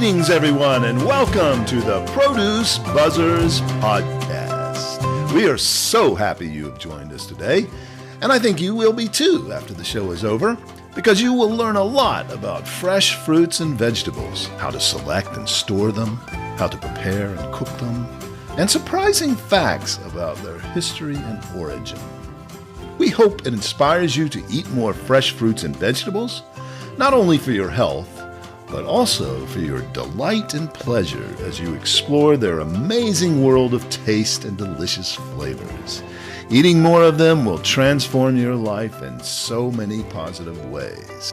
Greetings, everyone, and welcome to the Produce Buzzers podcast. We are so happy you have joined us today, and I think you will be too after the show is over, because you will learn a lot about fresh fruits and vegetables, how to select and store them, how to prepare and cook them, and surprising facts about their history and origin. We hope it inspires you to eat more fresh fruits and vegetables, not only for your health, but also for your delight and pleasure as you explore their amazing world of taste and delicious flavors. Eating more of them will transform your life in so many positive ways.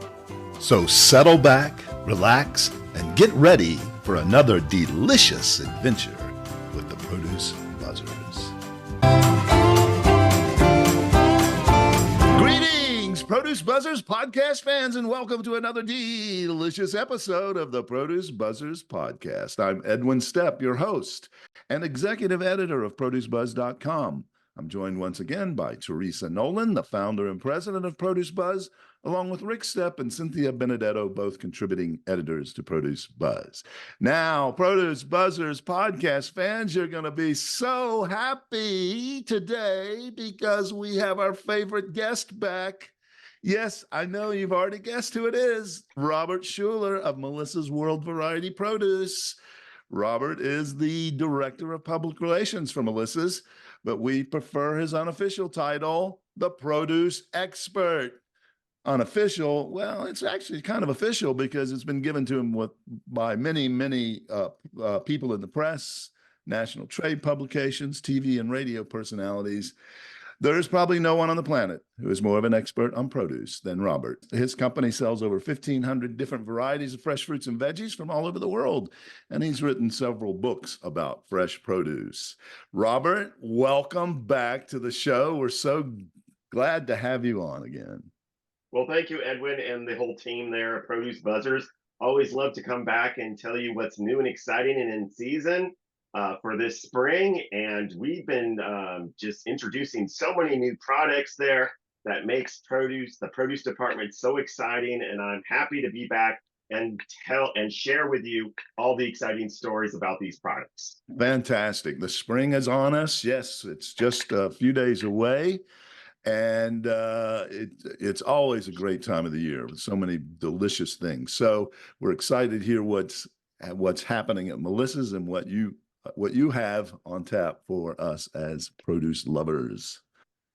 So settle back, relax, and get ready for another delicious adventure with the Produce Buzzers. Produce Buzzers podcast fans, and welcome to another delicious episode of the Produce Buzzers podcast. I'm Edwin Stepp, your host and executive editor of ProduceBuzz.com. I'm joined once again by Teresa Nolan, the founder and president of Produce Buzz, along with Rick Stepp and Cynthia Benedetto, both contributing editors to Produce Buzz. Now, Produce Buzzers podcast fans, you're going to be so happy today because we have our favorite guest back. Yes, I know you've already guessed who it is. Robert Schueller of Melissa's World Variety Produce. Robert is the director of public relations for Melissa's, but we prefer his unofficial title, the produce expert. Unofficial, well, it's actually kind of official because it's been given to him by many people in the press, national trade publications, TV and radio personalities. There's probably no one on the planet who is more of an expert on produce than Robert. His company sells over 1,500 different varieties of fresh fruits and veggies from all over the world, and he's written several books about fresh produce. Robert, welcome back to the show. We're so glad to have you on again. Well, thank you, Edwin, and the whole team there at Produce Buzzers. Always love to come back and tell you what's new and exciting and in season for this spring. And we've been just introducing so many new products there that makes the produce department so exciting. And I'm happy to be back and tell and share with you all the exciting stories about these products. Fantastic. The spring is on us. Yes, it's just a few days away. And it's always a great time of the year with so many delicious things. So we're excited to hear what's happening at Melissa's and what you have on tap for us as produce lovers.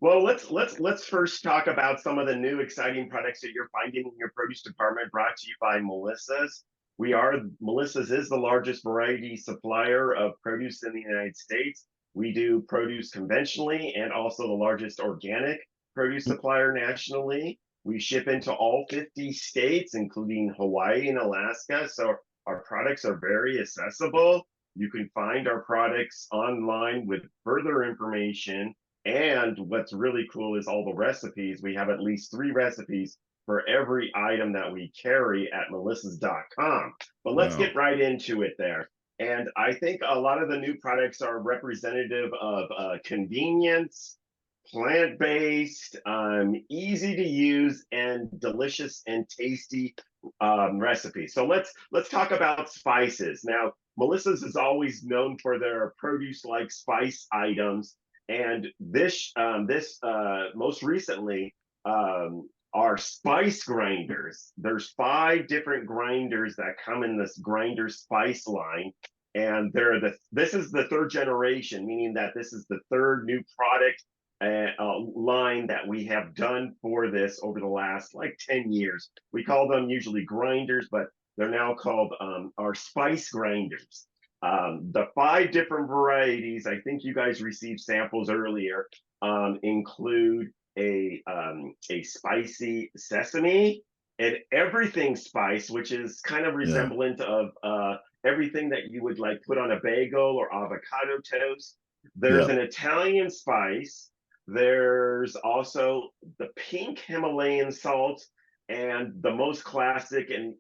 Well, let's first talk about some of the new exciting products that you're finding in your produce department, brought to you by Melissa's. Melissa's is the largest variety supplier of produce in the United States. We do produce conventionally and also the largest organic produce supplier nationally. We ship into all 50 states, including Hawaii and Alaska. So our products are very accessible. You can find our products online with further information. And what's really cool is all the recipes. We have at least 3 recipes for every item that we carry at melissas.com. But let's get right into it there. And I think a lot of the new products are representative of convenience, plant-based, easy to use, and delicious and tasty recipes. So let's talk about spices. Now, Melissa's is always known for their produce-like spice items, and this most recently are spice grinders. There's 5 different grinders that come in this grinder spice line, and this is the 3rd generation, meaning that this is the 3rd new product line that we have done for this over the last 10 years. We call them usually grinders, but they're now called our spice grinders. The 5 different varieties, I think you guys received samples earlier, include a spicy sesame, an everything spice, which is kind of resemblant of everything that you would put on a bagel or avocado toast. There's an Italian spice. There's also the pink Himalayan salt, and the most classic and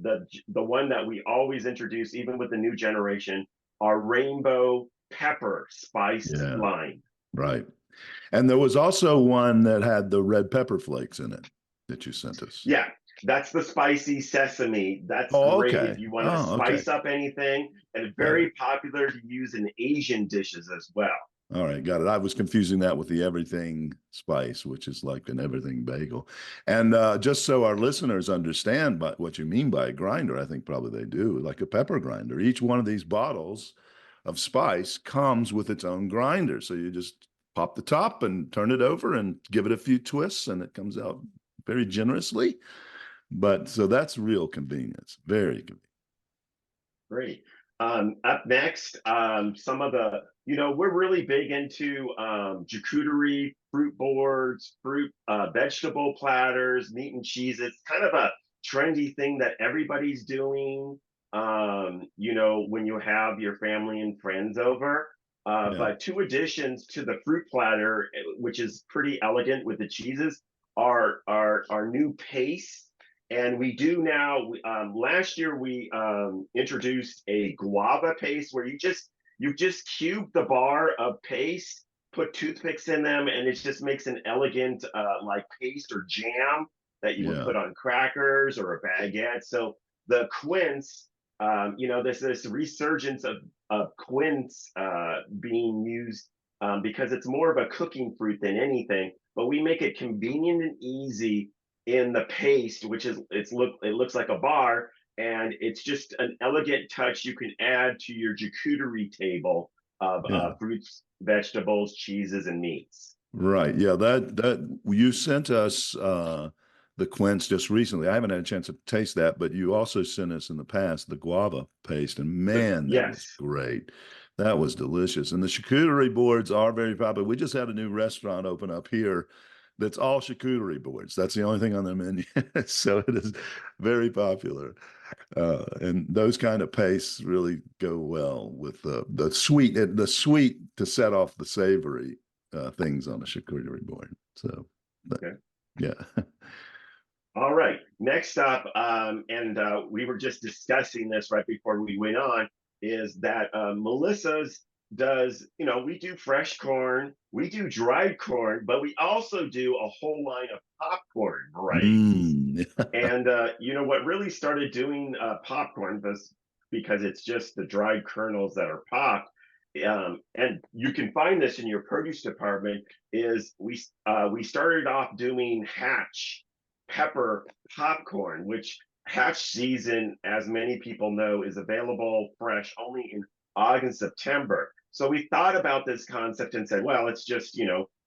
the one that we always introduce, even with the new generation, our rainbow pepper spice line. Right. And there was also one that had the red pepper flakes in it that you sent us. Yeah. That's the spicy sesame. That's Oh, great if okay. you want to Oh, okay. spice up anything, and Got it. very popular to use in Asian dishes as well. All right, got it. I was confusing that with the everything spice, which is like an everything bagel. And just so our listeners understand what you mean by a grinder, I think probably they do, like a pepper grinder. Each one of these bottles of spice comes with its own grinder. So you just pop the top and turn it over and give it a few twists, and it comes out very generously. But so that's real convenience, very convenient. Great. Up next, some of the, we're really big into charcuterie, fruit boards, vegetable platters, meat and cheese. It's kind of a trendy thing that everybody's doing, when you have your family and friends over. Yeah, But two additions to the fruit platter, which is pretty elegant with the cheeses, are new paste, and we do now. Last year we introduced a guava paste where you just cube the bar of paste, put toothpicks in them, and it just makes an elegant like paste or jam that you would yeah, put on crackers or a baguette. So the quince, there's this resurgence of quince being used because it's more of a cooking fruit than anything. But we make it convenient and easy in the paste, which is it looks like a bar, and it's just an elegant touch you can add to your charcuterie table of yeah. fruits, vegetables, cheeses, and meats. Right. Yeah, that you sent us the quince just recently. I haven't had a chance to taste that, but you also sent us in the past the guava paste, and man, that was Yes. great. That was delicious. And the charcuterie boards are very popular. We just had a new restaurant open up here that's all charcuterie boards. That's the only thing on the menu. So it is very popular. And those kind of pastes really go well with the sweet to set off the savory things on a charcuterie board. So, but, Okay. yeah, All right. Next up, and we were just discussing this right before we went on, is that Melissa's does, we do fresh corn, we do dried corn, but we also do a whole line of popcorn varieties. mm, And what really started doing popcorn was because it's just the dried kernels that are popped. And you can find this in your produce department. Is we started off doing hatch pepper popcorn, which hatch season, as many people know, is available fresh only in August and September. So we thought about this concept and said, well, it's just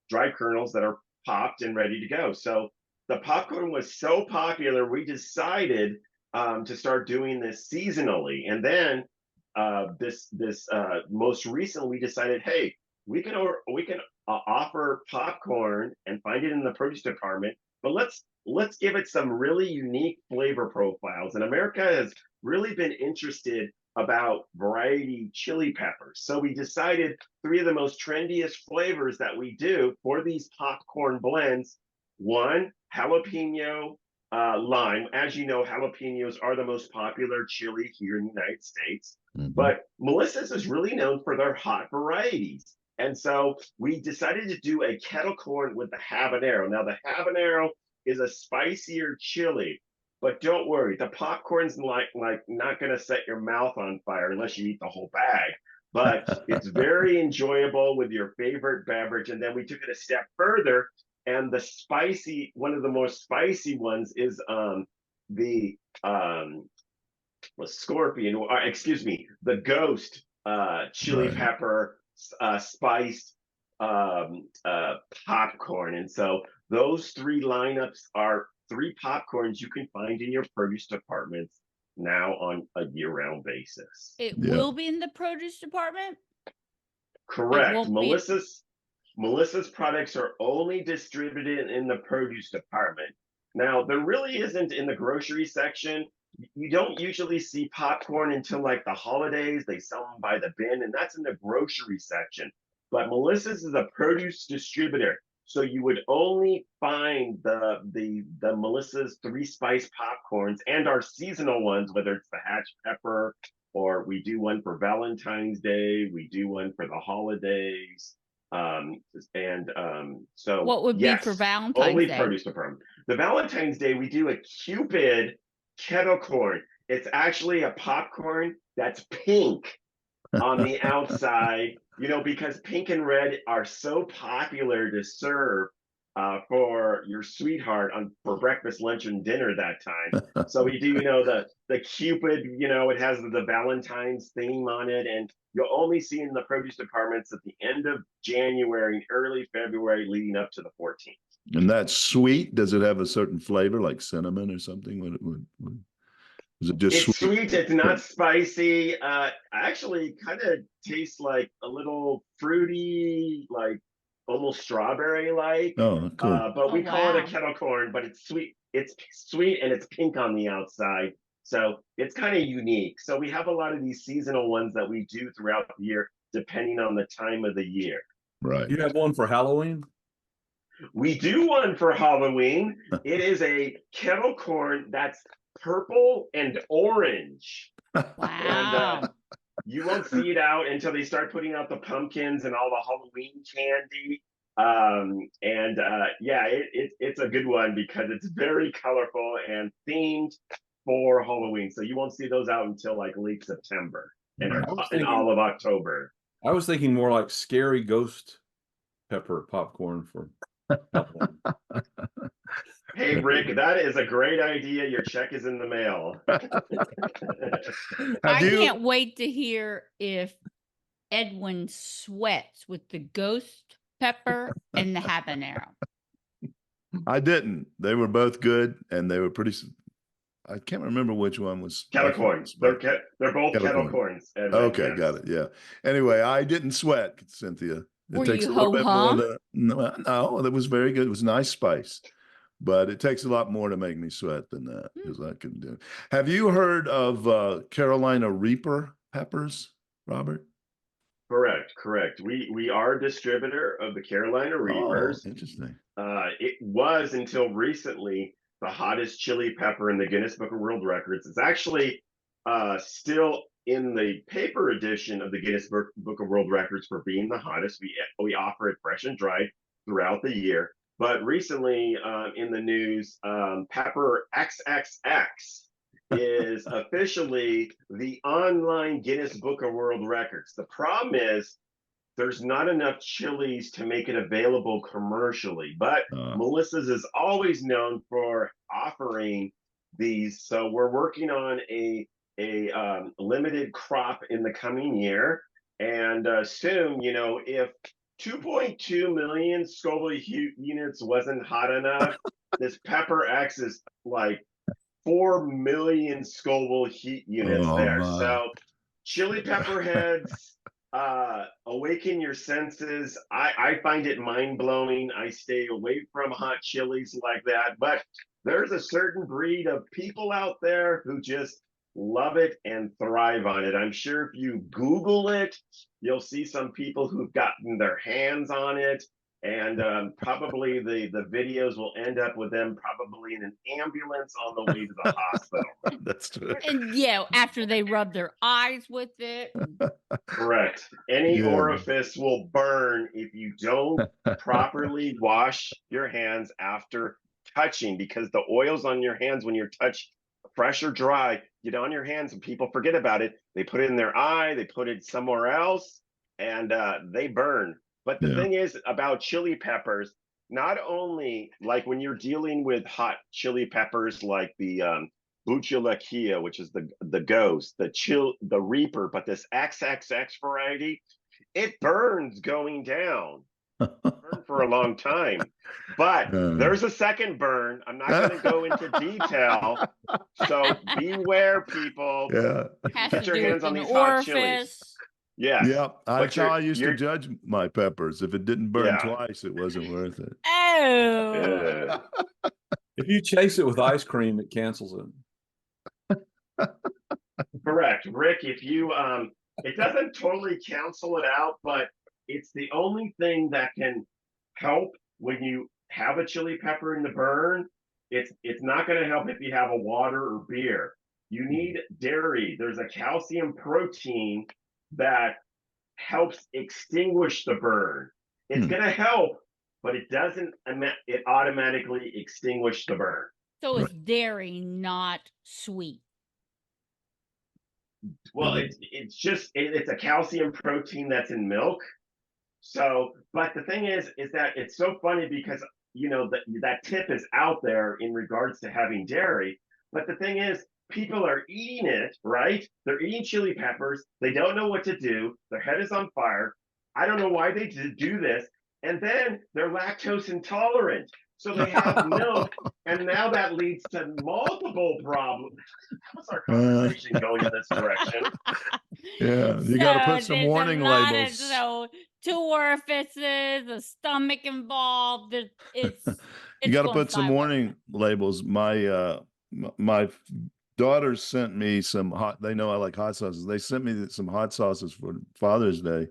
dried kernels that are popped and ready to go. So the popcorn was so popular, we decided to start doing this seasonally. And then this most recently, we decided, hey, we can offer popcorn and find it in the produce department, but let's give it some really unique flavor profiles. And America has really been interested about variety chili peppers. So we decided three of the most trendiest flavors that we do for these popcorn blends. One, jalapeno lime. As you know, jalapenos are the most popular chili here in the United States. mhm. But Melissa's is really known for their hot varieties. And so we decided to do a kettle corn with the habanero. Now, the habanero is a spicier chili, but don't worry, the popcorn's like not going to set your mouth on fire unless you eat the whole bag. But it's very enjoyable with your favorite beverage. And then we took it a step further, and one of the most spicy ones is the scorpion, or excuse me, the ghost chili Right. pepper spiced popcorn. And so those three lineups are three popcorns you can find in your produce departments now on a year-round basis. It Yeah. will be in the produce department. It Correct. won't be. Melissa's products are only distributed in the produce department. Now, there really isn't in the grocery section. You don't usually see popcorn until like the holidays. They sell them by the bin, and that's in the grocery section. But Melissa's is a produce distributor. So you would only find the Melissa's three spice popcorns and our seasonal ones, whether it's the hatch pepper, or we do one for Valentine's Day, we do one for the holidays. And so What would be for yes, Valentine's only Day? produce department. The Valentine's Day, we do a Cupid kettle corn. It's actually a popcorn that's pink on the outside, because pink and red are so popular to serve for your sweetheart for breakfast, lunch, and dinner that time. So we do, the Cupid, it has the Valentine's theme on it, and you'll only see in the produce departments at the end of January, early February, leading up to the 14th. And that's sweet. Does it have a certain flavor like cinnamon or something? Is it just It's sweet? sweet. It's not spicy. Actually, kind of tastes like a little fruity, like almost strawberry-like. Oh, cool. But we call it a wow. kettle corn. But it's sweet. It's sweet and it's pink on the outside. So it's kind of unique. So we have a lot of these seasonal ones that we do throughout the year, depending on the time of the year. Right. You have one for Halloween? We do one for Halloween. It is a kettle corn that's purple and orange. Wow. And you won't see it out until they start putting out the pumpkins and all the Halloween candy. It's a good one because it's very colorful and themed for Halloween. So you won't see those out until like late September and all of October. I was thinking more like scary ghost pepper popcorn for Halloween. Hey, Rick, that is a great idea. Your check is in the mail. I can't wait to hear if Edwin sweats with the ghost pepper and the habanero. I didn't. They were both good, and they were pretty. I can't remember which one was kettle corns. They're both kettle corns. Okay, yes. got it. Yeah. Anyway, I didn't sweat, Cynthia. Were takes you a little bit more ho-hum? to. No, that was very good. It was nice spice, but it takes a lot more to make me sweat than that because I can do. Have you heard of Carolina Reaper peppers, Robert? Correct. We are a distributor of the Carolina Reapers. Oh, interesting. It was until recently the hottest chili pepper in the Guinness Book of World Records. It's actually still in the paper edition of the Guinness Book of World Records for being the hottest. We offer it fresh and dried throughout the year. But recently in the news, Pepper XXX is officially the online Guinness Book of World Records. The problem is there's not enough chilies to make it available commercially, but Melissa's is always known for offering these. So we're working on a limited crop in the coming year. And soon, if 2.2 million Scoville units wasn't hot enough, this Pepper X is like 4 million Scoville heat units there. My. So chili pepper heads, awaken your senses. I find it mind-blowing. I stay away from hot chilies like that, but there's a certain breed of people out there who just love it and thrive on it. I'm sure if you Google it, you'll see some people who've gotten their hands on it, and probably the videos will end up with them probably in an ambulance on the way to the hospital. That's true. And after they rub their eyes with it. Correct. Any orifice will burn if you don't properly wash your hands after touching, because the oils on your hands when you're touched, fresh or dry, get on your hands and people forget about it. They put it in their eye, they put it somewhere else, and they burn. But the thing is about chili peppers, not only like when you're dealing with hot chili peppers like the Buchelakia, which is the ghost, the Reaper, but this XXX variety, it burns going down. Burn for a long time. But there's a second burn. I'm not going to go into detail. So beware, people. Yeah. Get your hands on these hot chilies. Yeah. Yep. That's how I used to judge my peppers. If it didn't burn twice, it wasn't worth it. Oh. If you chase it with ice cream, it cancels it. Correct. Rick, if you it doesn't totally cancel it out, but it's the only thing that can help when you have a chili pepper in the burn. It's not going to help if you have a water or beer. You need dairy. There's a calcium protein that helps extinguish the burn. It's going to help but it doesn't, it automatically extinguish the burn. So it's dairy, not sweet. Well, it's just, it's a calcium protein that's in milk. So, but the thing is that it's so funny because, that tip is out there in regards to having dairy. But the thing is, people are eating it, right? They're eating chili peppers. They don't know what to do. Their head is on fire. I don't know why they do this. And then they're lactose intolerant. So they have milk, and now that leads to multiple problems. How's our conversation going in this direction? Yeah, you got to put some there's warning a lot labels. So 2 orifices, a stomach involved. It's You got to put some sideways. warning labels. My daughters sent me some they know I like hot sauces. They sent me some hot sauces for Father's Day,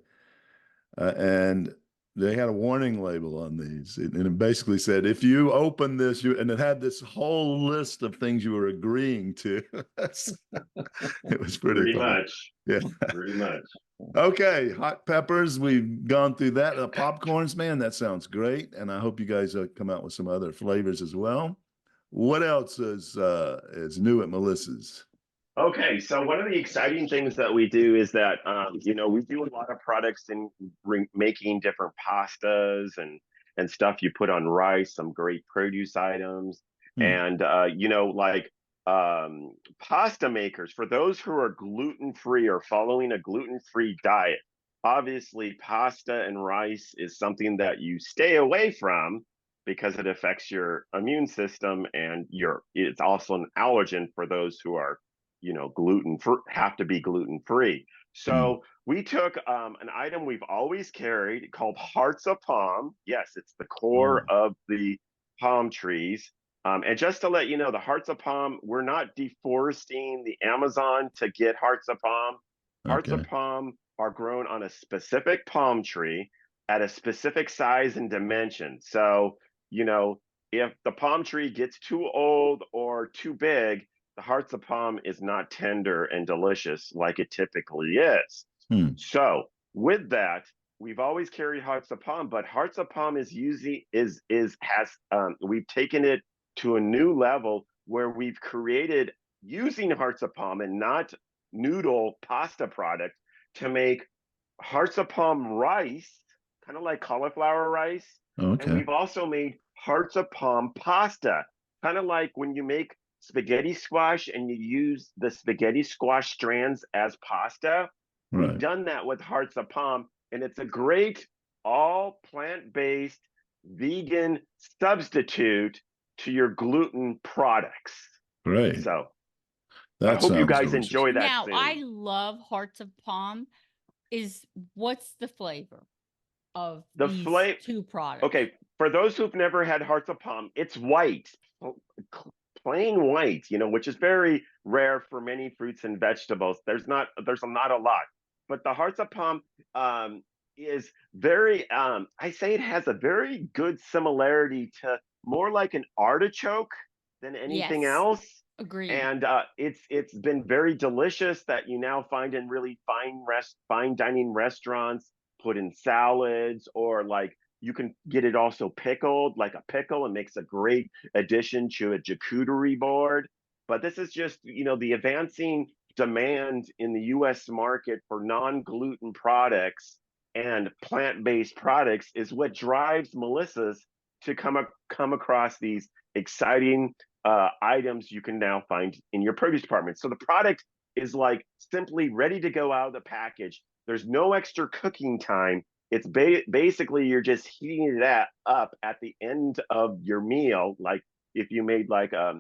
and they had a warning label on these, and it basically said, if you open this, and it had this whole list of things you were agreeing to. It was pretty funny. Much. Yeah. Pretty much. Okay, hot peppers. We've gone through that. Popcorns, man, that sounds great. And I hope you guys come out with some other flavors as well. What else is new at Melissa's? Okay, so one of the exciting things that we do is that we do a lot of products in making different pastas and stuff you put on rice, some great produce items, and pasta makers. For those who are gluten-free or following a gluten-free diet, obviously pasta and rice is something that you stay away from because it affects your immune system, and it's also an allergen for those who are have to be gluten-free. So we took an item we've always carried called hearts of palm. Yes, it's the core of the palm trees. And just to let you know, the hearts of palm, we're not deforesting the Amazon to get hearts of palm. Hearts of palm are grown on a specific palm tree at a specific size and dimension. So, if the palm tree gets too old or too big, the hearts of palm is not tender and delicious like it typically is. So with that, we've always carried hearts of palm, but hearts of palm we've taken it to a new level where we've created, using hearts of palm and not noodle pasta product, to make hearts of palm rice, kind of like cauliflower rice. Okay. And we've also made hearts of palm pasta, kind of like when you make spaghetti squash and you use the spaghetti squash strands as pasta. Right. We've done that with hearts of palm, and it's a great all plant-based vegan substitute to your gluten products. Great. So I hope you guys enjoy that. Now, soon. I love hearts of palm. What's the flavor of these two products? Okay, for those who've never had hearts of palm, it's white, plain white, which is very rare for many fruits and vegetables. There's not a lot, but the hearts of palm is very, I say it has a very good similarity to more like an artichoke than anything else. Agreed. And it's been very delicious that you now find in really fine dining restaurants, put in salads, or like you can get it also pickled like a pickle, and makes a great addition to a charcuterie board. But this is just, the advancing demand in the U.S. market for non-gluten products and plant-based products is what drives Melissa's to come across these exciting items you can now find in your produce department. So the product is like simply ready to go out of the package. There's no extra cooking time. It's basically you're just heating it up at the end of your meal. Like if you made like a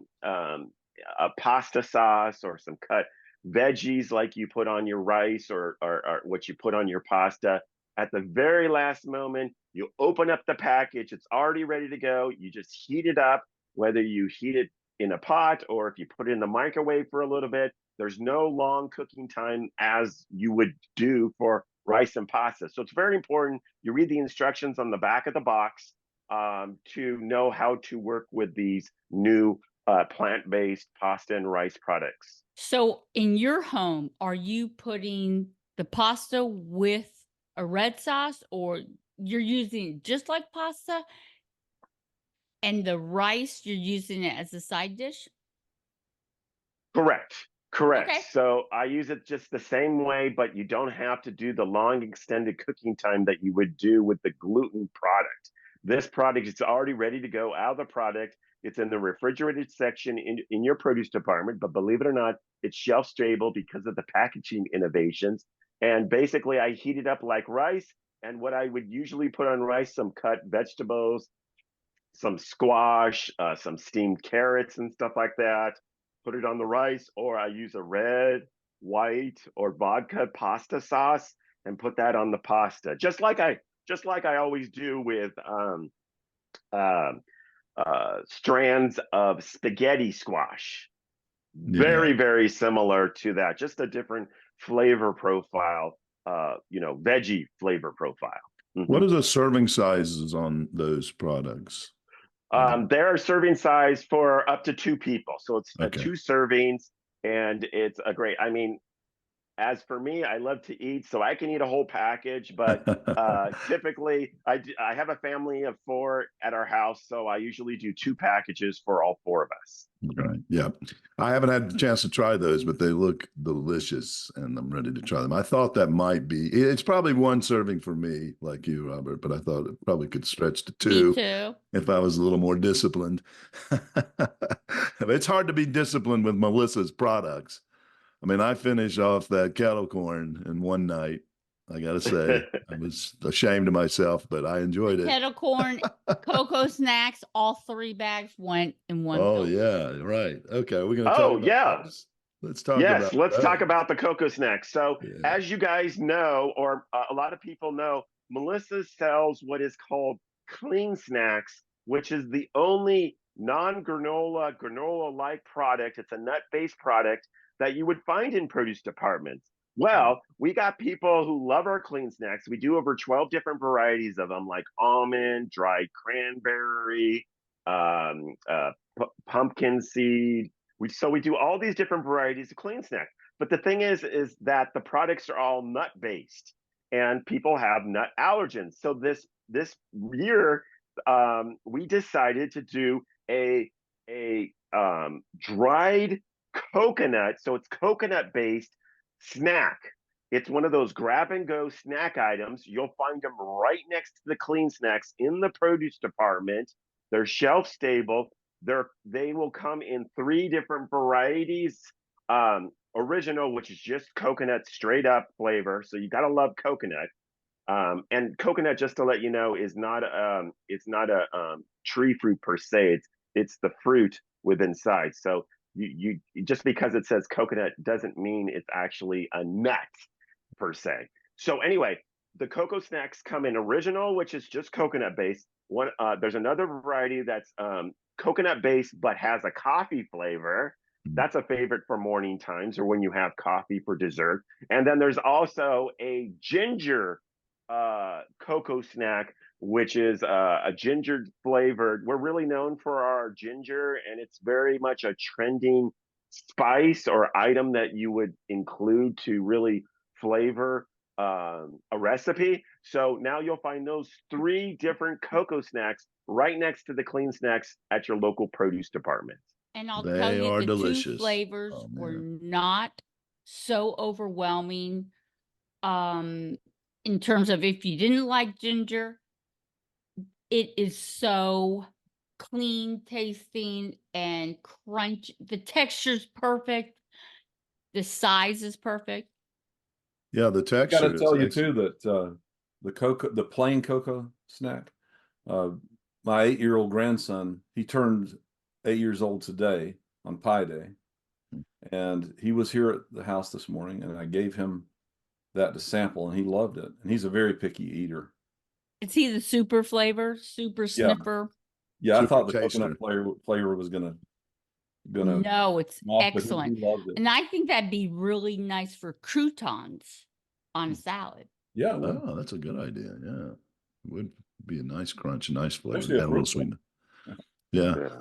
pasta sauce or some cut veggies like you put on your rice or what you put on your pasta. At the very last moment, you open up the package. It's already ready to go. You just heat it up, whether you heat it in a pot or if you put it in the microwave for a little bit. There's no long cooking time as you would do for rice and pasta. So it's very important you read the instructions on the back of the box to know how to work with these new plant-based pasta and rice products. So in your home, are you putting the pasta with a red sauce, or you're using just like pasta, and the rice you're using it as a side dish. Correct. Correct. Okay. So I use it just the same way, but you don't have to do the long extended cooking time that you would do with the gluten product. This product is already ready to go out of the product. It's in the refrigerated section in your produce department, but believe it or not, it's shelf stable because of the packaging innovations. And basically, I heat it up like rice. And what I would usually put on rice, some cut vegetables, some squash, some steamed carrots and stuff like that. Put it on the rice, or I use a red, white, or vodka pasta sauce and put that on the pasta, just like I always do with uh, strands of spaghetti squash. Yeah. Very similar to that, just a different flavor profile. Veggie flavor profile. What are the serving sizes on those products? They're serving size for up to 2 people. So it's Okay. 2 servings, and it's a great, I mean, as for me, I love to eat, so I can eat a whole package, but typically I have a family of 4 at our house, so I usually do 2 packages for all 4 of us. Right. Yeah. I haven't had the chance to try those, but they look delicious and I'm ready to try them. I thought that might be, it's probably 1 serving for me, like you, Robert, but I thought it probably could stretch to 2 Me too. if I was a little more disciplined. It's hard to be disciplined with Melissa's products. I mean, I finished off that kettle corn in one night. I got to say, I was ashamed of myself, but I enjoyed it. Kettle corn, cocoa snacks, all 3 bags went in one. Oh, bill. yeah, right. Okay, we're going to talk Oh, about yeah. those. Let's talk Yes, about let's talk those. about the cocoa snacks. So, Yeah. as you guys know, or a lot of people know, Melissa sells what is called clean snacks, which is the only granola-like product. It's a nut-based product that you would find in produce departments. Well, we got people who love our clean snacks. We do over 12 different varieties of them, like almond, dried cranberry, pumpkin seed. We do all these different varieties of clean snacks. But the thing is that the products are all nut based, and people have nut allergens. So this year, we decided to do a dried coconut. So it's coconut based snack. It's one of those grab and go snack items. You'll find them right next to the clean snacks in the produce department. They're shelf stable. They will come in 3 different varieties. Original, which is just coconut straight up flavor. So you got to love coconut. And coconut, just to let you know, is not it's not a tree fruit per se. It's the fruit with inside. So you just because it says coconut doesn't mean it's actually a nut per se. So anyway, the cocoa snacks come in original, which is just coconut based. There's another variety that's coconut based but has a coffee flavor. That's a favorite for morning times or when you have coffee for dessert. And then there's also a ginger cocoa snack, which is a ginger flavored. We're really known for our ginger, and it's very much a trending spice or item that you would include to really flavor a recipe. So now you'll find those 3 different cocoa snacks right next to the clean snacks at your local produce department. And I'll They tell you, are the delicious. 2 flavors Oh, were man. not so overwhelming. In terms of if you didn't like ginger, it is so clean tasting and crunch. The texture's perfect. The size is perfect. Yeah, the I got texture to is tell you excellent. too that the plain cocoa snack. My 8-year-old grandson, he turned 8 years old today on Pi Day, and he was here at the house this morning, and I gave him that to sample, and he loved it. And he's a very picky eater. Is he the super flavor, super Yeah. snipper? Yeah, I Super thought the taster. coconut flavor was gonna No, it's come off, but excellent. he loved it. And I think that'd be really nice for croutons on a salad. Yeah, it would. Oh, that's a good idea. Yeah. It would be a nice crunch, a nice flavor, Especially a and a little fruit one. sweetness. Yeah.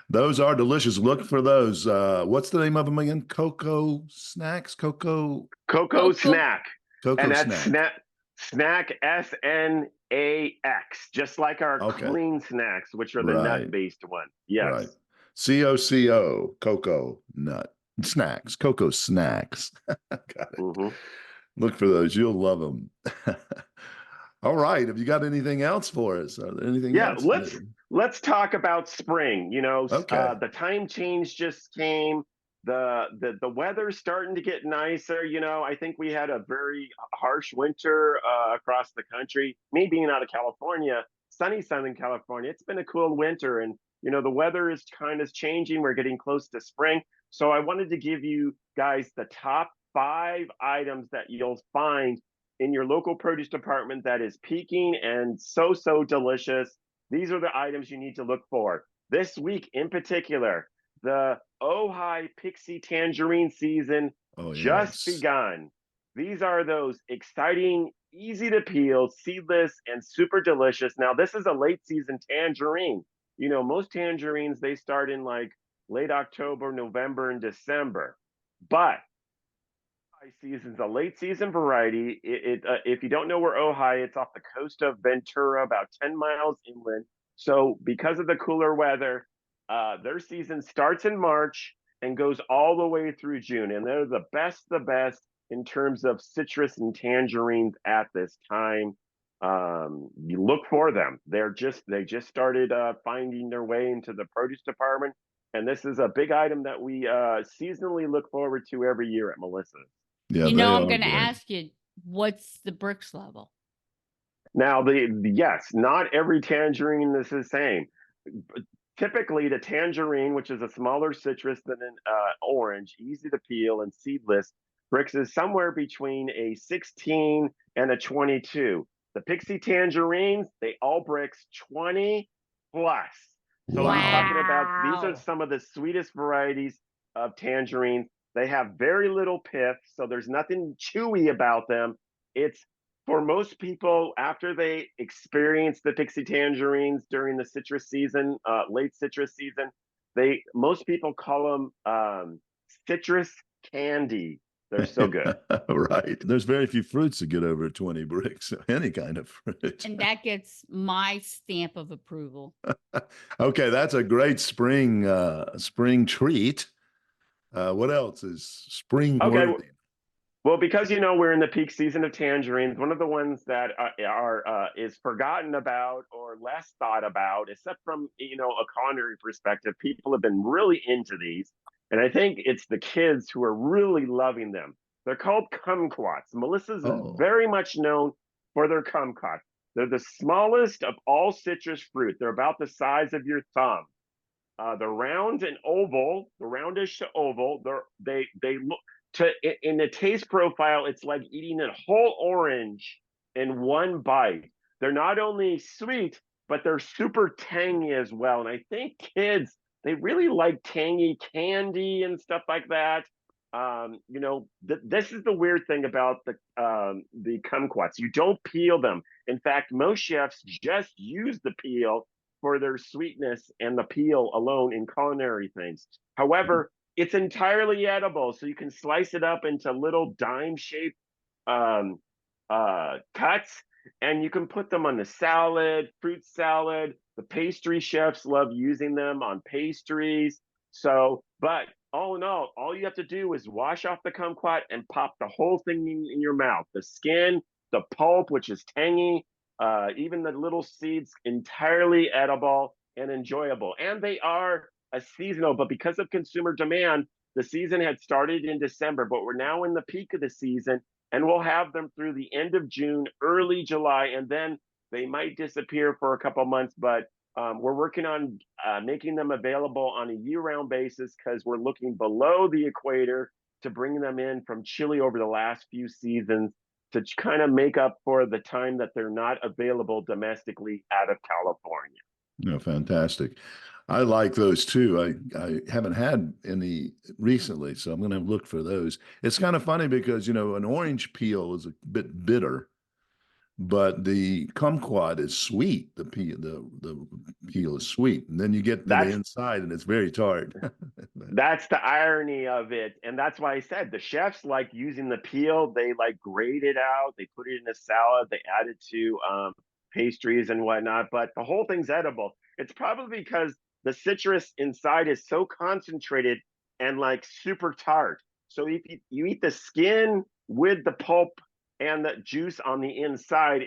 Those are delicious. Look for those. What's the name of them again? Cocoa snacks? Cocoa Cocoa snack. Cocoa And that's snack. Snack SNAX, just like our Okay. clean snacks, which are the Right. nut-based one. Right. Yes. COCO, cocoa nut snacks, cocoa snacks. Got it. Hmm. Look for those. You'll love them. All right. Have you got anything else for us? Are there anything Yeah, else new? let's talk about spring. Okay. The time change just came. The weather's starting to get nicer. I think we had a very harsh winter across the country. Me being out of California, sunny Southern California, it's been a cool winter, and the weather is kind of changing. We're getting close to spring, so I wanted to give you guys the top 5 items that you'll find in your local produce department that is peaking and so delicious. These are the items you need to look for. This week in particular, the Ojai Pixie tangerine season Oh, just yes. begun. These are those exciting, easy to peel, seedless, and super delicious. Now, this is a late season tangerine. Most tangerines, they start in like late October, November, and December. But season's a late season variety. If you don't know where Ojai, it's off the coast of Ventura, about 10 miles inland. So because of the cooler weather, their season starts in March and goes all the way through June, and they're the best in terms of citrus and tangerines at this time. You look for them. They just started finding their way into the produce department, and this is a big item that we seasonally look forward to every year at Melissa's. Yeah, You they know, I'm are going to great. ask you, what's the Brix level? Now, yes, not every tangerine is the same. Typically, the tangerine, which is a smaller citrus than an orange, easy to peel and seedless, Brix is somewhere between a 16 and a 22. The Pixie tangerines, they all Brix 20 plus. So I'm Wow. talking about these are Wow. some of the sweetest varieties of tangerines. They have very little pith, so there's nothing chewy about them. It's for most people, after they experience the Pixie tangerines during the citrus season, late citrus season, most people call them citrus candy. They're so good. Right. There's very few fruits that get over 20 bricks, any kind of fruit. And that gets my stamp of approval. Okay, that's a great spring treat. What else is spring Okay, worthy? well, because we're in the peak season of tangerines, one of the ones that is forgotten about or less thought about, except from a culinary perspective, people have been really into these, and I think it's the kids who are really loving them. They're called kumquats. Melissa's is Oh, very much known for their kumquats. They're the smallest of all citrus fruit. They're about the size of your thumb. They're round and oval, the roundish to oval. They look in the taste profile, it's like eating a whole orange in one bite. They're not only sweet, but they're super tangy as well. And I think kids, they really like tangy candy and stuff like that. This is the weird thing about the kumquats. You don't peel them. In fact, most chefs just use the peel for their sweetness and the peel alone in culinary things. However, it's entirely edible, so you can slice it up into little dime-shaped um, cuts, and you can put them on the salad, fruit salad. The pastry chefs love using them on pastries. But all in all you have to do is wash off the kumquat and pop the whole thing in your mouth. The skin, the pulp, which is tangy, even the little seeds, entirely edible and enjoyable. And they are a seasonal, but because of consumer demand, the season had started in December, but we're now in the peak of the season, and we'll have them through the end of June, early July, and then they might disappear for a couple months. But we're working on making them available on a year-round basis because we're looking below the equator to bring them in from Chile over the last few seasons to kind of make up for the time that they're not available domestically out of California. no, fantastic. I like those too. I haven't had any recently, so I'm going to look for those. It's kind of funny because, an orange peel is a bit bitter, but the kumquat is sweet. The peel is sweet, and then you get to the That's inside, and it's very tart. That's the irony of it. And that's why I said the chefs like using the peel. They like grate it out. They put it in a salad. They add it to pastries and whatnot. But the whole thing's edible. It's probably because the citrus inside is so concentrated and like super tart. So if you eat the skin with the pulp and the juice on the inside,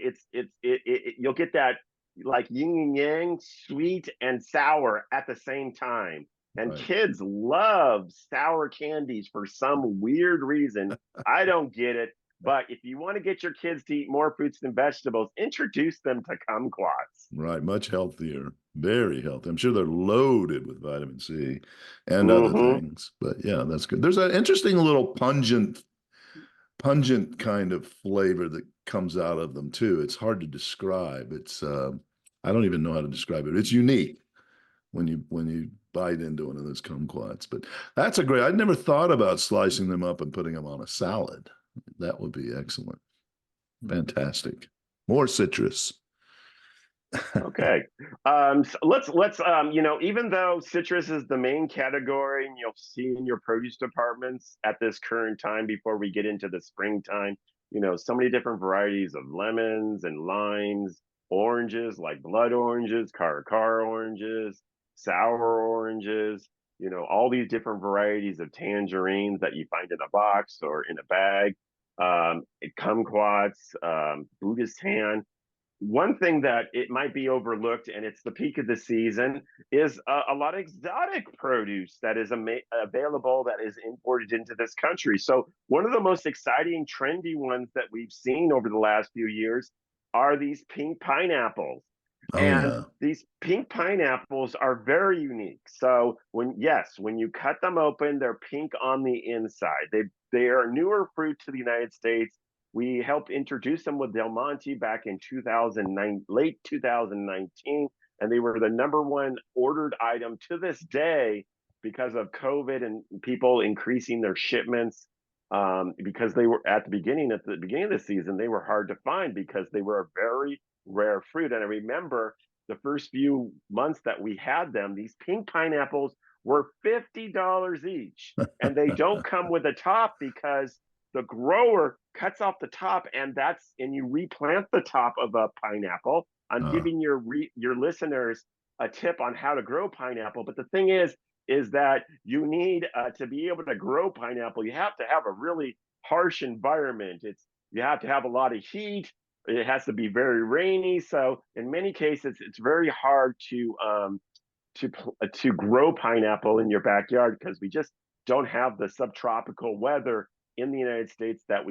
you'll get that like yin and yang, sweet and sour at the same time. And Right. kids love sour candies for some weird reason. I don't get it. But if you want to get your kids to eat more fruits and vegetables, introduce them to kumquats. Right, much healthier, very healthy. I'm sure they're loaded with vitamin C and other Mm-hmm. things. But yeah, that's good. There's an interesting little pungent kind of flavor that comes out of them too. It's hard to describe. It's I don't even know how to describe it. It's unique when you bite into one of those kumquats. But that's a great. I'd never thought about slicing them up and putting them on a salad. That would be excellent. Fantastic. More citrus. Okay. So let's even though citrus is the main category and you'll see in your produce departments at this current time before we get into the springtime, so many different varieties of lemons and limes, oranges like blood oranges, car oranges, sour oranges, all these different varieties of tangerines that you find in a box or in a bag, kumquats, Buddhist one thing that it might be overlooked, and it's the peak of the season, is a lot of exotic produce that is available that is imported into this country. So one of the most exciting, trendy ones that we've seen over the last few years are these pink pineapples. Oh And yeah. these pink pineapples are very unique. So when you cut them open, they're pink on the inside. They are a newer fruit to the United States. We helped introduce them with Del Monte back in 2009, late 2019, and they were the #1 ordered item to this day because of COVID and people increasing their shipments. Because they were at the beginning of the season, they were hard to find because they were a very rare fruit. And I remember the first few months that we had them, these pink pineapples were $50 each, and they don't come with a top because the grower cuts off the top and you replant the top of a pineapple. I'm Uh, giving your listeners a tip on how to grow pineapple, but the thing is that you need to be able to grow pineapple. You have to have a really harsh environment. You have to have a lot of heat. It has to be very rainy. So in many cases, it's very hard to grow pineapple in your backyard because we just don't have the subtropical weather in the United States that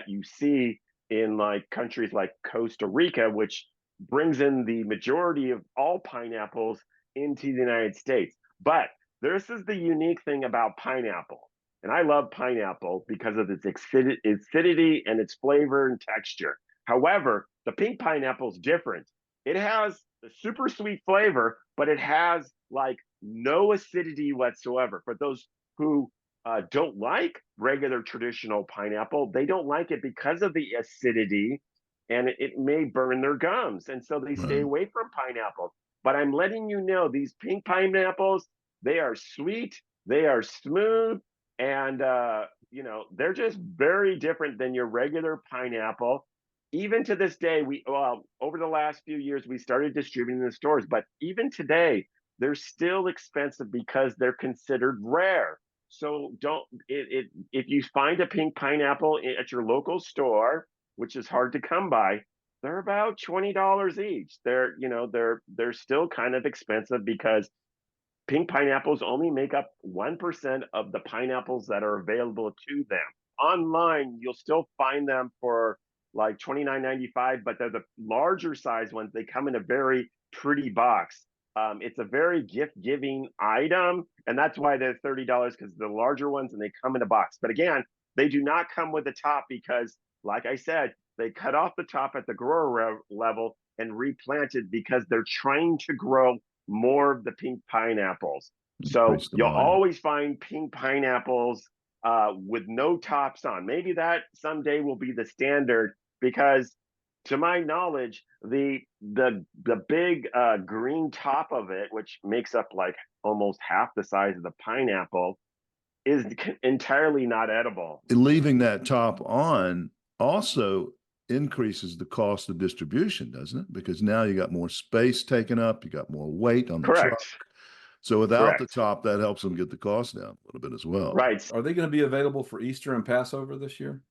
you see in like countries like Costa Rica, which brings in the majority of all pineapples into the United States. But this is the unique thing about pineapple. And I love pineapple because of its acidity and its flavor and texture. However, the pink pineapple is different. It has a super sweet flavor, but it has like no acidity whatsoever. For those who don't like regular traditional pineapple, they don't like it because of the acidity and it may burn their gums. And so they stay right. away from pineapple. But I'm letting you know these pink pineapples, they are sweet, they are smooth, and they're just very different than your regular pineapple. Even to this day, over the last few years, we started distributing in the stores, but even today, they're still expensive because they're considered rare. So if you find a pink pineapple at your local store, which is hard to come by, they're about $20 each. They're still kind of expensive because pink pineapples only make up 1% of the pineapples that are available to them. Online, you'll still find them for like $29.95, but they're the larger size ones. They come in a very pretty box. It's a very gift-giving item, and that's why they're $30 because the larger ones and they come in a box. But again, they do not come with a top because, like I said, they cut off the top at the grower level and replanted because they're trying to grow more of the pink pineapples. So Increase the you'll volume. always find pink pineapples with no tops on. Maybe that someday will be the standard because to my knowledge, the big green top of it, which makes up like almost half the size of the pineapple, is entirely not edible. Leaving that top on also increases the cost of distribution, doesn't it? Because now you got more space taken up, you got more weight on the truck. Correct. So without the Correct. top, that helps them get the cost down a little bit as well. Right. Are they going to be available for Easter and Passover this year?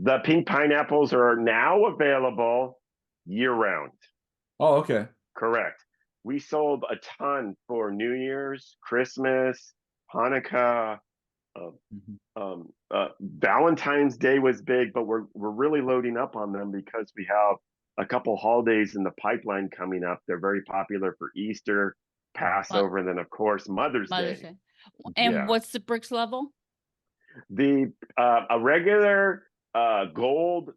The pink pineapples are now available year round. Oh, okay. Correct. We sold a ton for New Year's, Christmas, Hanukkah. Valentine's Day was big, but we're really loading up on them because we have a couple holidays in the pipeline coming up. They're very popular for Easter, Passover, and then of course Mother's Day. And Yeah. what's the bricks level? The a regular gold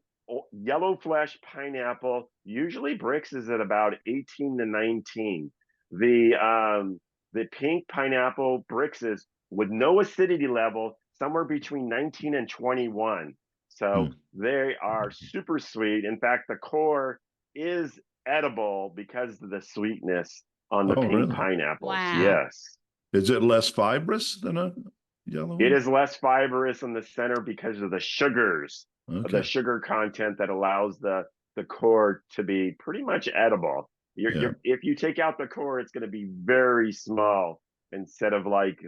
yellow flesh pineapple usually bricks is at about 18 to 19. The pink pineapple bricks is with no acidity level somewhere between 19 and 21. So they are super sweet. In fact, the core is edible because of the sweetness on the pink pineapples. Wow. Yes. Is it less fibrous than a yellow one? It is less fibrous in the center because of the sugars, the sugar content that allows the core to be pretty much edible. If you take out the core, it's going to be very small instead of like,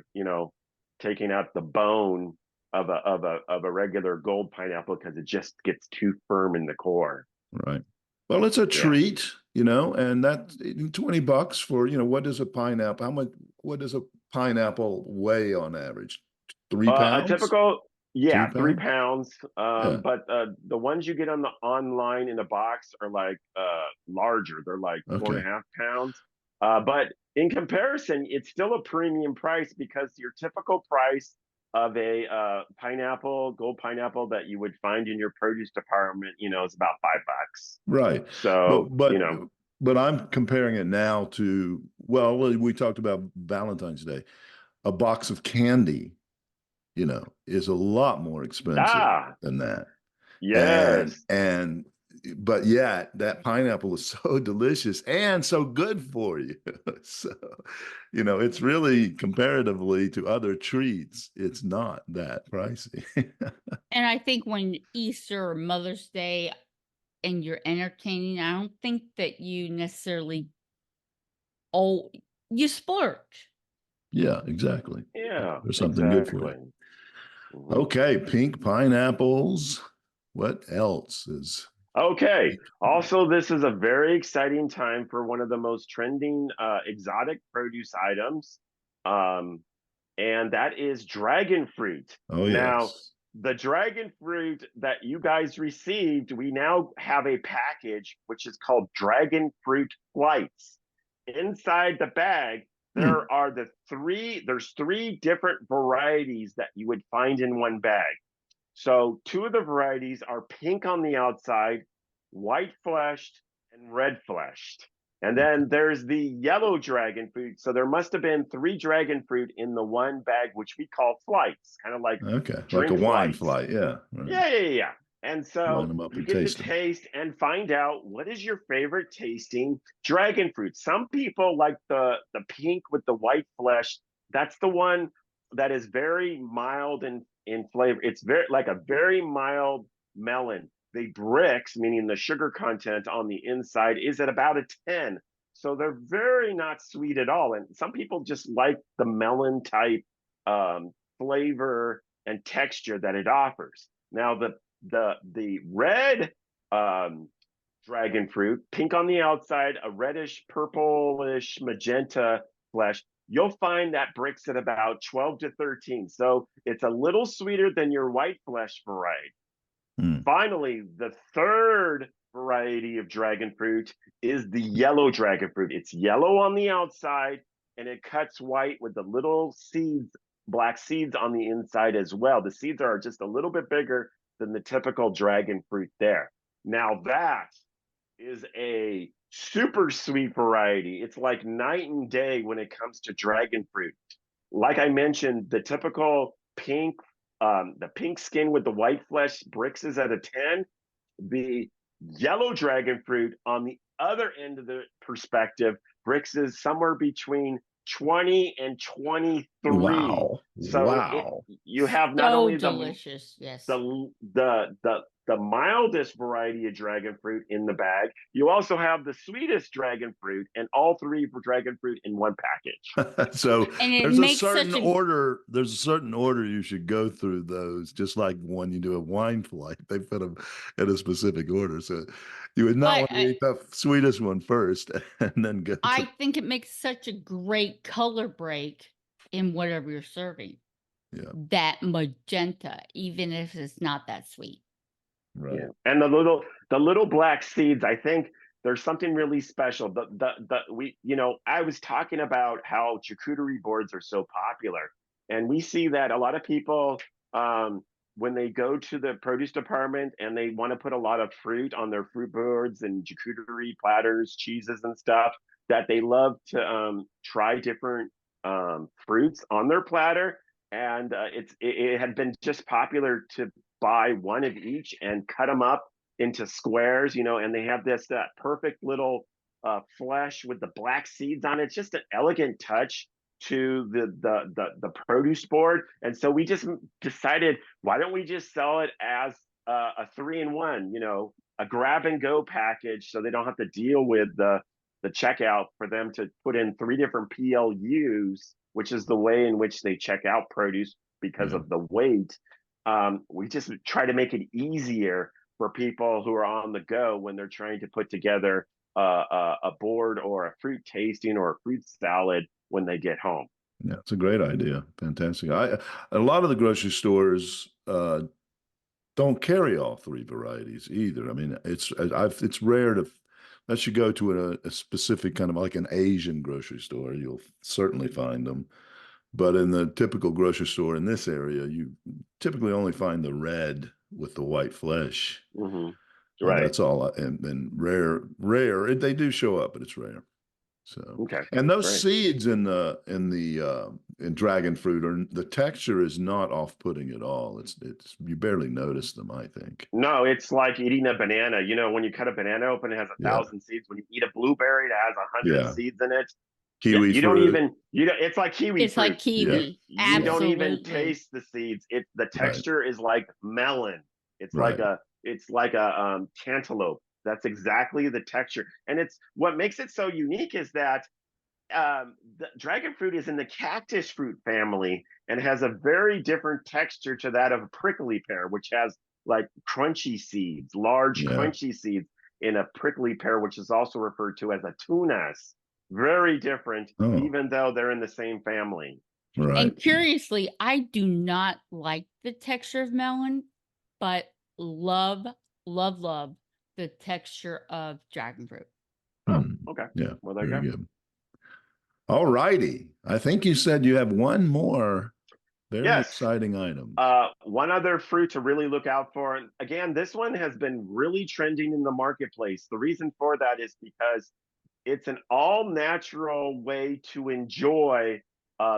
taking out the bone of a regular gold pineapple because it just gets too firm in the core. Right. Well, it's a treat, and that's $20 for, what does a pineapple, what does a pineapple weigh on average? 3 pounds? A typical, 2 3 pounds? pounds. But the ones you get on the online in a box are like larger. They're like 4.5 pounds. But in comparison, it's still a premium price because your typical price of a gold pineapple that you would find in your produce department, is about $5. Right. So, but I'm comparing it now to, well, we talked about Valentine's Day. A box of candy, is a lot more expensive than that. Yes. But yet that pineapple is so delicious and so good for you. So, it's really comparatively to other treats, it's not that pricey. And I think when Easter or Mother's Day and you're entertaining, I don't think that you necessarily, you splurge. Yeah, exactly. Yeah. There's something good for you. Okay, pink pineapples. What else is? Okay. Also, this is a very exciting time for one of the most trending exotic produce items, and that is dragon fruit. Oh, now, yes. The dragon fruit that you guys received, we now have a package which is called dragon fruit flights. Inside the bag, there's 3 different varieties that you would find in one bag. So 2 of the varieties are pink on the outside, white fleshed, and red fleshed. And then there's the yellow dragon fruit. So there must have been 3 dragon fruit in the one bag, which we call flights, kind of like like a wine flights. flight. Yeah. Right. Yeah. And so you get to taste and find out what is your favorite tasting dragon fruit. Some people like the pink with the white flesh. That's the one that is very mild in flavor. It's very mild melon. The bricks, meaning the sugar content on the inside, is at about a 10. So they're very not sweet at all. And some people just like the melon type flavor and texture that it offers. Now the red dragon fruit, pink on the outside, a reddish, purplish, magenta flesh, you'll find that bricks at about 12 to 13. So it's a little sweeter than your white flesh variety. Finally, the third variety of dragon fruit is the yellow dragon fruit. It's yellow on the outside and it cuts white with the little seeds, black seeds on the inside as well. The seeds are just a little bit bigger than the typical dragon fruit there. Now that is a super sweet variety. It's like night and day when it comes to dragon fruit. Like I mentioned, the typical pink, the pink skin with the white flesh bricks is at a 10. The Yellow dragon fruit on the other end of the perspective, Brix is somewhere between 20 and 23. Wow. So Wow. you have not So only delicious. Yes. the mildest variety of dragon fruit in the bag, you also have the sweetest dragon fruit, and all three for dragon fruit in one package. So And it there's a makes certain such a order. There's a certain order you should go through those, just like when you do a wine flight, they put them in a specific order. So you would not but want to eat the sweetest one first and then go I to, think it makes such a great color break in whatever you're serving. yeah, That magenta, even if it's not that sweet. right. Yeah, and the little black seeds, I think there's something really special. I was talking about how charcuterie boards are so popular, and we see that a lot of people, when they go to the produce department and they want to put a lot of fruit on their fruit boards and charcuterie platters, cheeses and stuff, that they love to try different fruits on their platter. And it had been just popular to buy one of each and cut them up into squares, and they have that perfect little flesh with the black seeds on it. It's just an elegant touch to the produce board. And so we just decided, why don't we just sell it as a 3-in-1, a grab and go package, so they don't have to deal with the checkout for them to put in 3 different PLUs, which is the way in which they check out produce because Yeah. of the weight. We just try to make it easier for people who are on the go when they're trying to put together a board or a fruit tasting or a fruit salad when they get home. Yeah, it's a great idea. Fantastic. A lot of the grocery stores don't carry all 3 varieties either. I mean, it's rare to unless you go to a specific kind of like an Asian grocery store, you'll certainly find them. But in the typical grocery store in this area, you typically only find the red with the white flesh. Mm-hmm. And Right. that's all. And rare. They do show up, but it's rare. So, Okay. and those Great. seeds in dragon fruit the texture is not off-putting at all. It's you barely notice them, I think. No, it's like eating a banana. When you cut a banana open, it has a Yeah. thousand seeds. When you eat a blueberry, it has 100 Yeah. seeds in it. Yeah, Kiwi you don't fruit. even it's like kiwi It's fruit. like kiwi. You don't even Absolutely. taste the seeds. The Right. texture is like melon. It's Right. like a cantaloupe. That's exactly the texture. And it's what makes it so unique is that the dragon fruit is in the cactus fruit family and has a very different texture to that of a prickly pear, which has like crunchy seeds, large Yeah. crunchy seeds in a prickly pear, which is also referred to as a tunas. Very different, Oh, even though they're in the same family. right. And curiously, I do not like the texture of melon, but love, love, love the texture of dragon fruit. Oh, okay. Yeah. Well, there you Very go. good. All righty. I think you said you have one more very Yes. exciting item. One other fruit to really look out for. And again, this one has been really trending in the marketplace. The reason for that is because it's an all natural way to enjoy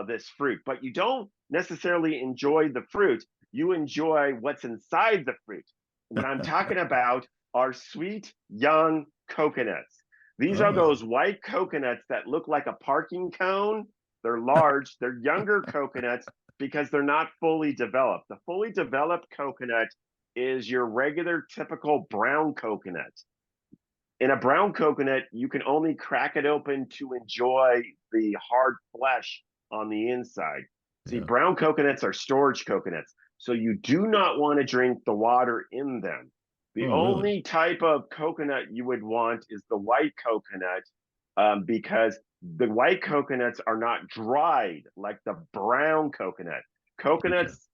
this fruit, but you don't necessarily enjoy the fruit. You enjoy what's inside the fruit. What I'm talking about are sweet young coconuts. These are Oh. those white coconuts that look like a parking cone. They're large, they're younger coconuts because they're not fully developed. The fully developed coconut is your regular typical brown coconut. In a brown coconut, you can only crack it open to enjoy the hard flesh on the inside. See, Yeah. brown coconuts are storage coconuts, so you do not want to drink the water in them. The Oh, really? only type of coconut you would want is the white coconut, because the white coconuts are not dried like the brown coconut. Coconuts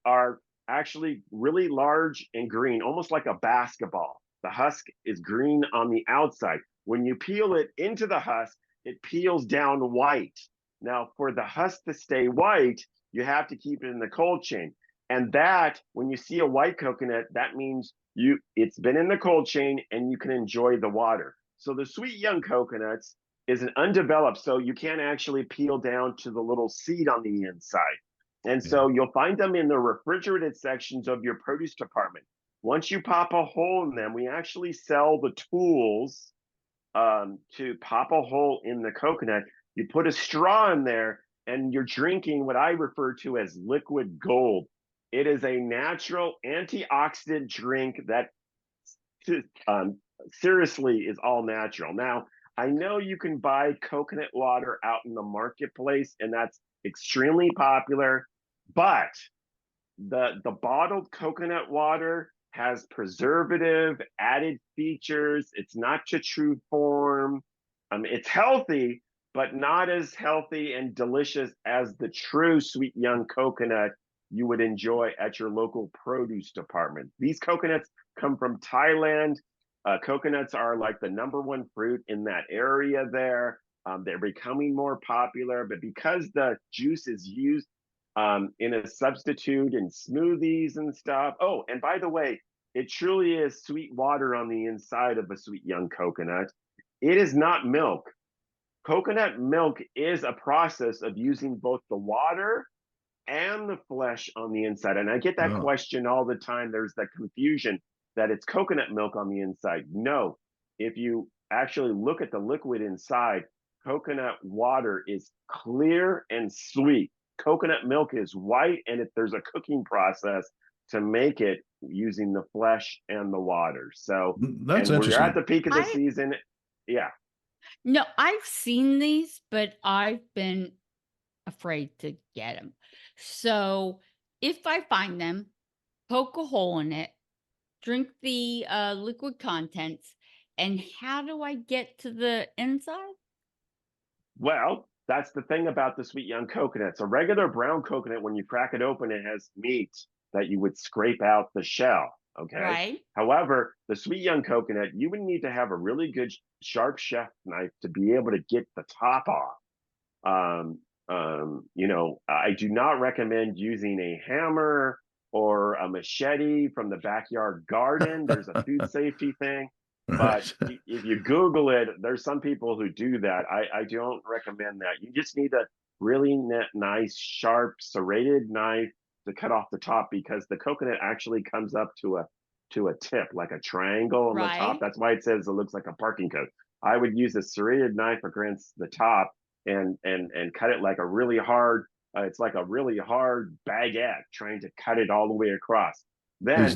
are actually really large and green, almost like a basketball. The husk is green on the outside. When you peel it into the husk, it peels down white. Now, for the husk to stay white, you have to keep it in the cold chain. And that, when you see a white coconut, that means it's been in the cold chain and you can enjoy the water. So the sweet young coconuts is an undeveloped, so you can't actually peel down to the little seed on the inside. And so you'll find them in the refrigerated sections of your produce department. Once you pop a hole in them, we actually sell the tools to pop a hole in the coconut. You put a straw in there, and you're drinking what I refer to as liquid gold. It is a natural antioxidant drink that seriously is all natural. Now, I know you can buy coconut water out in the marketplace, and that's extremely popular, but the bottled coconut water has preservative added features. It's not to true form. It's healthy, but not as healthy and delicious as the true sweet young coconut you would enjoy at your local produce department. These coconuts come from Thailand. Coconuts are like the #1 fruit in that area there. They're becoming more popular, but because the juice is used in a substitute in smoothies and stuff. Oh, and by the way, it truly is sweet water on the inside of a sweet young coconut. It is not milk. Coconut milk is a process of using both the water and the flesh on the inside. And I get that question all the time. There's that confusion that it's coconut milk on the inside. No, if you actually look at the liquid inside, coconut water is clear and sweet. Coconut milk is white, and there's a cooking process to make it using the flesh and the water. So that's and interesting. We're at the peak of the season. Yeah. No, I've seen these, but I've been afraid to get them. So if I find them, poke a hole in it, drink the liquid contents, and how do I get to the inside? Well, that's the thing about the sweet young coconuts. A regular brown coconut, when you crack it open, it has meat that you would scrape out the shell. Okay. Right. However, the sweet young coconut, you would need to have a really good sharp chef knife to be able to get the top off. I do not recommend using a hammer or a machete from the backyard garden. There's a food safety thing. But if you Google it, there's some people who do that. I don't recommend that. You just need a really nice, sharp, serrated knife to cut off the top, because the coconut actually comes up to a tip, like a triangle on the top. That's why it says it looks like a parking code. I would use a serrated knife against the top and cut it like a really hard. It's like a really hard baguette, trying to cut it all the way across. Then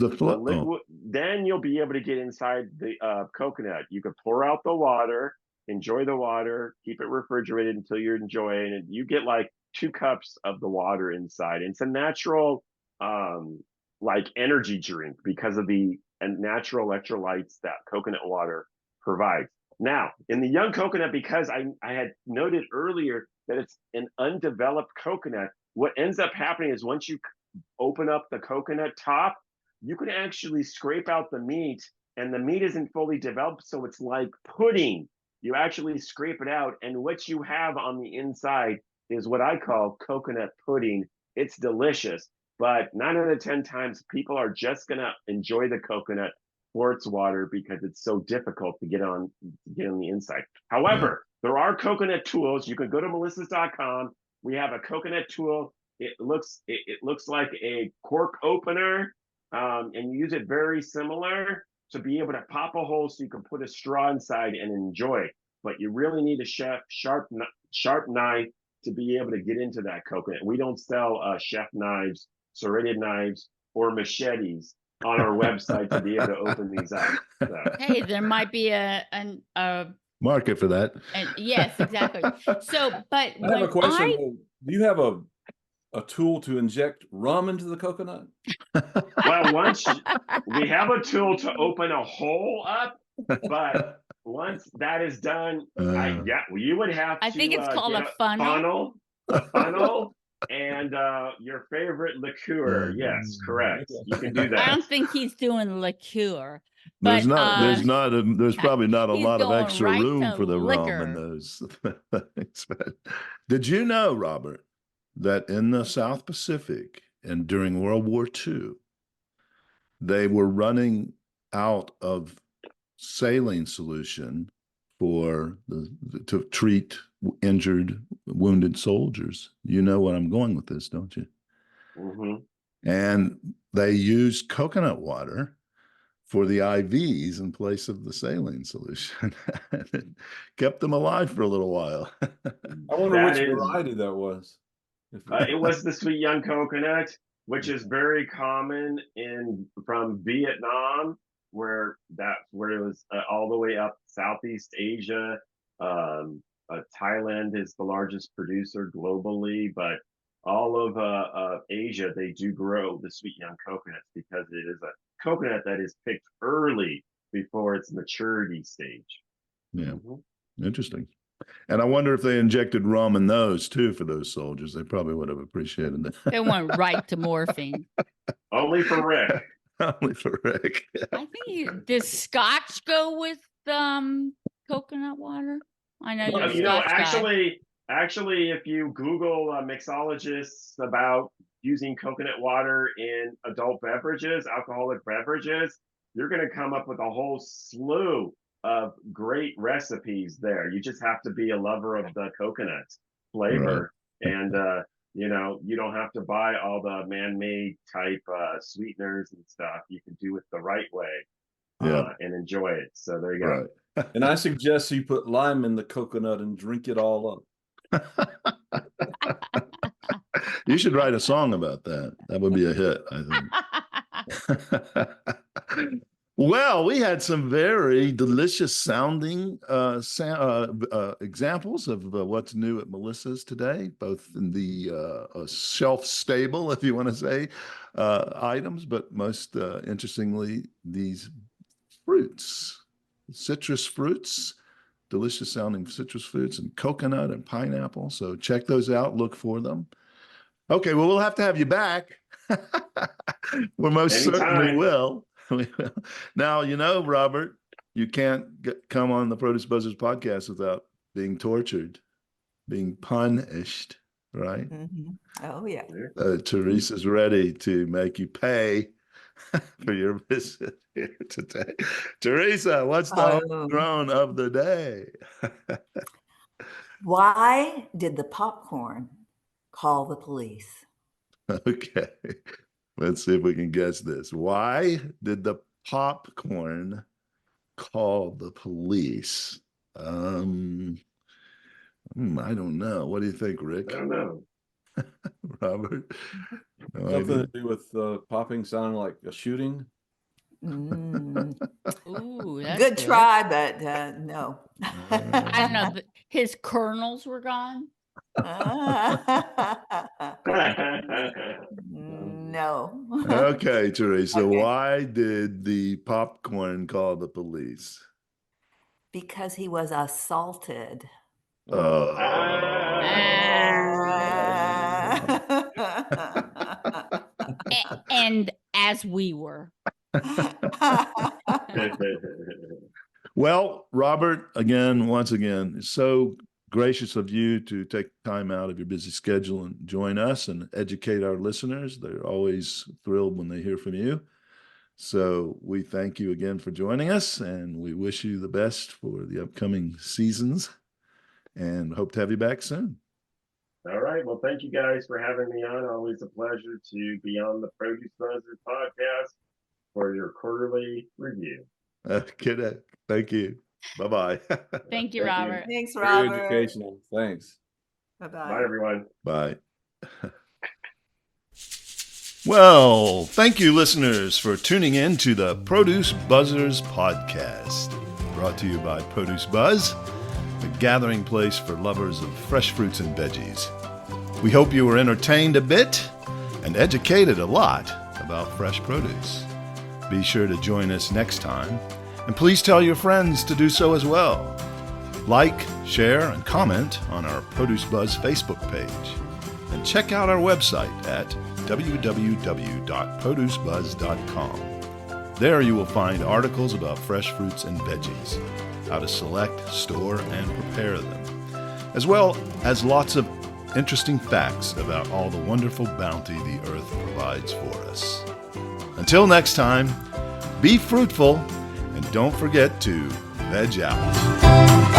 then you'll be able to get inside the coconut. You could pour out the water, enjoy the water, keep it refrigerated until you're enjoying it. You get like 2 cups of the water inside. It's a natural like energy drink because of the natural electrolytes that coconut water provides. Now, in the young coconut, because I had noted earlier that it's an undeveloped coconut, what ends up happening is once you open up the coconut top, you can actually scrape out the meat, and the meat isn't fully developed, so it's like pudding. You actually scrape it out, and what you have on the inside is what I call coconut pudding. It's delicious, but 9 out of 10 times people are just going to enjoy the coconut for its water because it's so difficult to get on the inside. However, there are coconut tools. You can go to melissas.com. We have a coconut tool. It looks like a cork opener, and you use it very similar to be able to pop a hole so you can put a straw inside and enjoy it. But you really need a sharp knife to be able to get into that coconut. We don't sell chef knives, serrated knives, or machetes on our website to be able to open these up. So. Hey, there might be a market for that. Yes, exactly. So, but I have a question. Do you have a tool to inject rum into the coconut? Well, we have a tool to open a hole up, but once that is done, you would have to. I think it's called a funnel. A funnel. And your favorite liqueur. Yes, correct. You can do that. I don't think he's doing liqueur. There's But, there's probably not a lot of extra room for the liquor. rum in those things. But did you know, Robert, that in the South Pacific and during World War II, they were running out of saline solution to treat injured, wounded soldiers? You know where I'm going with this, don't you? Mm-hmm. And they used coconut water for the IVs in place of the saline solution. It kept them alive for a little while. I wonder That which is, variety that was. it was the sweet young coconut, which is very common from Vietnam, where it was all the way up Southeast Asia. Thailand is the largest producer globally, but all of Asia, they do grow the sweet young coconuts because it is a coconut that is picked early before its maturity stage. Yeah, interesting. And I wonder if they injected rum in those too for those soldiers. They probably would have appreciated that. They went right to morphine. Only for Rick. Only for Rick. I think does Scotch go with coconut water? I know you're a Scotch guy. Actually, if you Google mixologists about using coconut water in adult beverages, alcoholic beverages, you're going to come up with a whole slew of great recipes there. You just have to be a lover of the coconut flavor. Right. And, you don't have to buy all the man-made type sweeteners and stuff. You can do it the right way and enjoy it. So there you go. Right. And I suggest you put lime in the coconut and drink it all up. You should write a song about that. That would be a hit, I think. Well, we had some very delicious sounding examples of what's new at Melissa's today, both in the shelf stable, if you want to say, items, but most interestingly, these fruits, citrus fruits, delicious sounding citrus fruits, and coconut and pineapple. So check those out, look for them. Okay, well, we'll have to have you back. We most certainly will. Now, Robert, you can't come on the Produce Buzzers podcast without being tortured, being punished, right? Mm-hmm. Oh, yeah. Teresa's ready to make you pay for your visit here today. Teresa, what's the homegrown of the day? Why did the popcorn call the police? Okay. Let's see if we can guess this. Why did the popcorn call the police? I don't know. What do you think, Rick? I don't know. Robert? No Something idea. to do with popping sounding like a shooting? Ooh, that's Good try, but no. I don't know, but his kernels were gone. No. Okay, Teresa, Okay. why did the popcorn call the police? Because he was assaulted. And as we were. Well, Robert, once again, it's so gracious of you to take time out of your busy schedule and join us and educate our listeners. They're always thrilled when they hear from you. So we thank you again for joining us, and we wish you the best for the upcoming seasons and hope to have you back soon. All right. Well, thank you guys for having me on. Always a pleasure to be on the Produce Buzzers podcast for your quarterly review. Okay. Thank you. Bye-bye. Thank you, Robert. Thanks, Very Robert. educational. Thanks. Bye-bye. Bye, everyone. Bye. Well, thank you, listeners, for tuning in to the Produce Buzzers podcast, brought to you by Produce Buzz, the gathering place for lovers of fresh fruits and veggies. We hope you were entertained a bit and educated a lot about fresh produce. Be sure to join us next time, and please tell your friends to do so as well. Like, share, and comment on our Produce Buzz Facebook page, and check out our website at www.producebuzz.com. There you will find articles about fresh fruits and veggies, how to select, store, and prepare them, as well as lots of interesting facts about all the wonderful bounty the earth provides for us. Until next time, be fruitful and don't forget to veg out.